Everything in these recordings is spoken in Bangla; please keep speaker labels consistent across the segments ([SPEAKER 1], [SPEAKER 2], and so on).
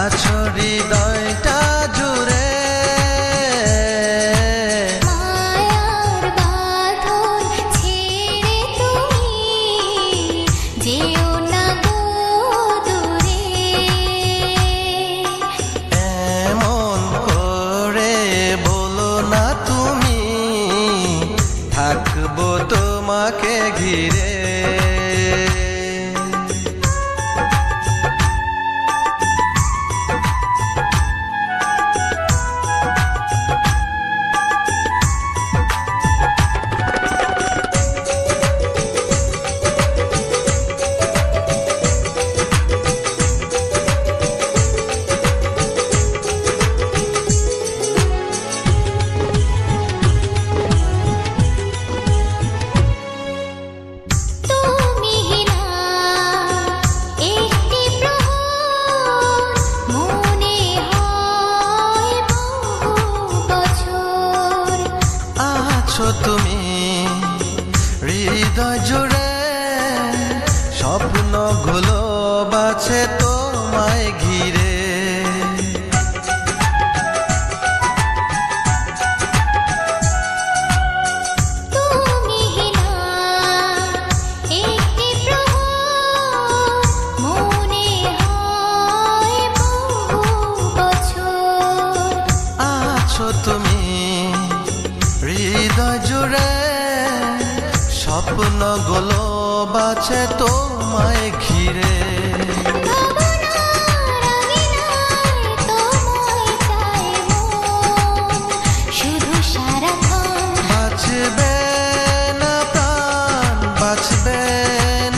[SPEAKER 1] আছো হৃদয়টা জুড়ে।
[SPEAKER 2] মায়ার বাঁধন ছেড়ে তুমি যেও না গো দূরে।
[SPEAKER 1] এমন করে বলো না তুমি, থাকবো তোমাকে ঘিরে। তুমি হৃদয় জুড়ে, স্বপ্নগুলো বাছে তোমায় ঘিরে।
[SPEAKER 2] তুমি না একটি প্রহর, মনে হয় বহু বছর।
[SPEAKER 1] আছো তুমি হৃদয় জুড়ে, স্বপ্নগুলো বাছে তোমায় ঘিরে।
[SPEAKER 2] শুধু সারাক্ষণ
[SPEAKER 1] বাঁচবে না প্রাণ, বাঁচবে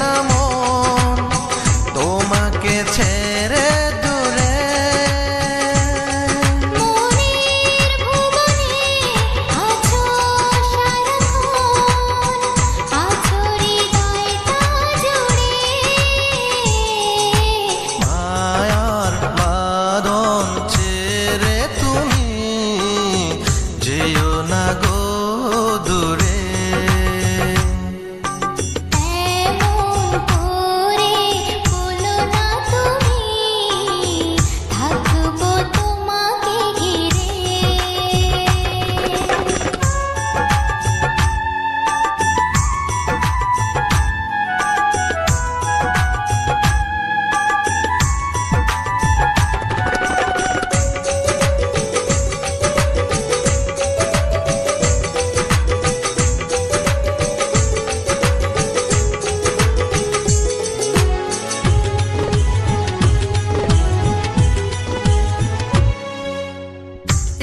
[SPEAKER 1] না মন, তোমাকে ছেড়ে দূরে।
[SPEAKER 2] মনের ভুবনে আছো সারাক্ষণ, আছো হৃদয়টা জুড়ে।
[SPEAKER 1] মায়ার বাঁধন ছেড়ে তুমি যেও না গো দূরে।
[SPEAKER 2] এমন করে বলো না তুমি, থাকবো তোমাকে ঘিরে।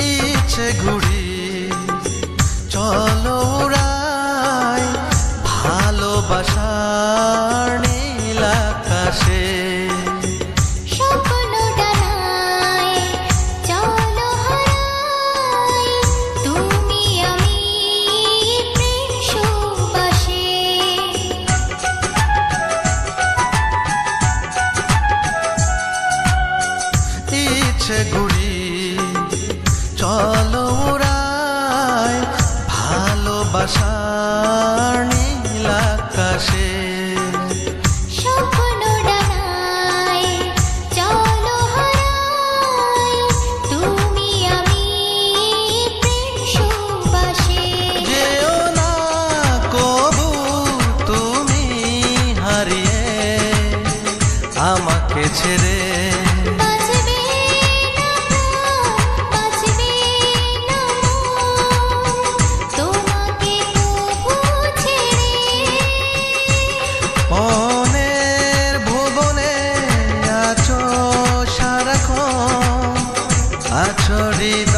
[SPEAKER 1] ইচ্ছে ঘুরি চলো উড়াই, ভালোবাসার নীল আকাশে।
[SPEAKER 2] স্বপ্ন ডানায় চলো হারাই, তুমি আমি প্রেম সুবাসে।
[SPEAKER 1] ইচ্ছে ঘুরি চলো উড়াই, ভালোবাসার নীল আকাশে।
[SPEAKER 2] স্বপ্ন ডানায় চলো হারাই, তুমি আমি প্রেম সুবাসে।
[SPEAKER 1] যেও না কবু তুমি হারিয়ে আমাকে ছেড়ে।
[SPEAKER 2] বাঁচবে না প্রাণ, বাঁচবে না মন, তোমাকে তবু ছেড়ে।
[SPEAKER 1] মনের ভুবনে আছো সারাক্ষণ, আছো হৃদয়